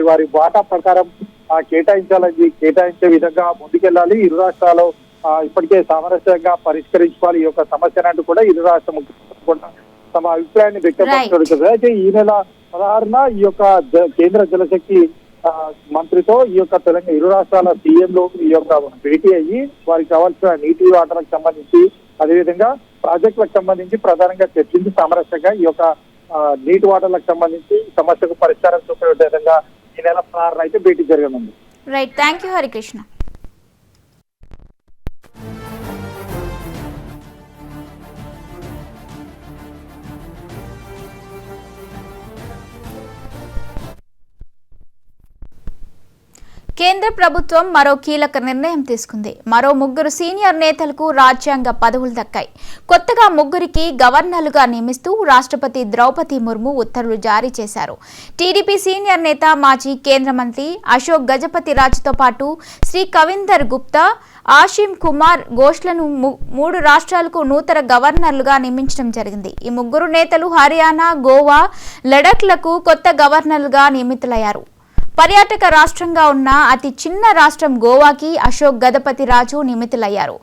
వారి వాటా ప్రకారం కేటాయించే విధంగా ముందుకెళ్లాలి. ఇరు రాష్ట్రాలు ఇప్పటికే సామరస్యంగా పరిష్కరించుకోవాలి ఈ యొక్క సమస్యను అంటూ కూడా ఇరు రాష్ట్ర ముఖ్యమంత్రులు కూడా తమ అభిప్రాయాన్ని వ్యక్తపరచడం. అయితే ఈ నెల 16న ఈ యొక్క కేంద్ర జలశక్తి మంత్రితో ఈ యొక్క తెలంగాణ ఇరు రాష్ట్రాల సీఎంలు ఈ యొక్క భేటీ అయ్యి వారికి కావాల్సిన నీటి వాటర్లకు సంబంధించి అదేవిధంగా ప్రాజెక్టులకు సంబంధించి ప్రధానంగా చర్చించి సామరస్యంగా ఈ యొక్క నీటి వాటర్లకు సంబంధించి సమస్యకు పరిష్కారం చూపే విధంగా ఈ నెల 16న అయితే భేటీ జరగనుంది. Right, thank you Harikrishna. కేంద్ర ప్రభుత్వం మరో కీలక నిర్ణయం తీసుకుంది. మరో 3 సీనియర్ నేతలకు రాజ్యాంగ పదవులు దక్కాయి. కొత్తగా 3కి గవర్నర్లుగా నియమిస్తూ రాష్ట్రపతి ద్రౌపది ముర్ము ఉత్తర్వులు జారీ చేశారు. టీడీపీ సీనియర్ నేత మాజీ కేంద్ర మంత్రి అశోక్ గజపతి రాజుతో పాటు శ్రీ కవిందర్ గుప్తా, ఆషిమ్ కుమార్ ఘోష్లను 3 రాష్ట్రాలకు నూతన గవర్నర్లుగా నియమించడం జరిగింది. ఈ 3 నేతలు హర్యానా, గోవా, లడఖ్లకు కొత్త గవర్నర్లుగా నియమితులయ్యారు. పర్యాటక రాష్ట్రంగా ఉన్న అతి చిన్న రాష్ట్రం గోవాకి అశోక్ గజపతి రాజు నియమితులయ్యారు.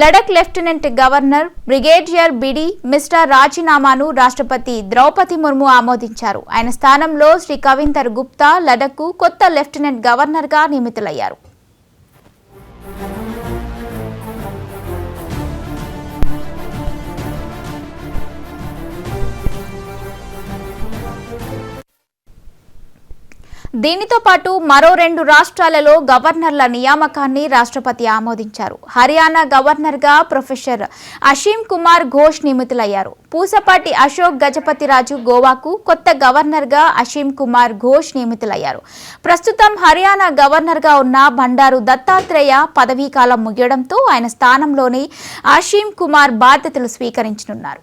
లడఖ్ లెఫ్టినెంట్ గవర్నర్ బ్రిగేడియర్ బిడి మిస్టర్ రాజీనామాను రాష్ట్రపతి ద్రౌపది ముర్ము ఆమోదించారు. ఆయన స్థానంలో శ్రీ కవిందర్ గుప్తా లడఖ్కు కొత్త లెఫ్టినెంట్ గవర్నర్గా నియమితులయ్యారు. దీనితో పాటు మరో 2 రాష్ట్రాలలో గవర్నర్ల నియామకాన్ని రాష్ట్రపతి ఆమోదించారు. హర్యానా గవర్నర్గా ప్రొఫెసర్ అషీమ్ కుమార్ ఘోష్ నియమితులయ్యారు. పూసపాటి అశోక్ గజపతి రాజు గోవాకు కొత్త గవర్నర్గా అషీమ్ కుమార్ ఘోష్ నియమితులయ్యారు. ప్రస్తుతం హర్యానా గవర్నర్గా ఉన్న బండారు దత్తాత్రేయ పదవీకాలం ముగియడంతో ఆయన స్థానంలోనే అషీమ్ కుమార్ బాధ్యతలు స్వీకరించనున్నారు.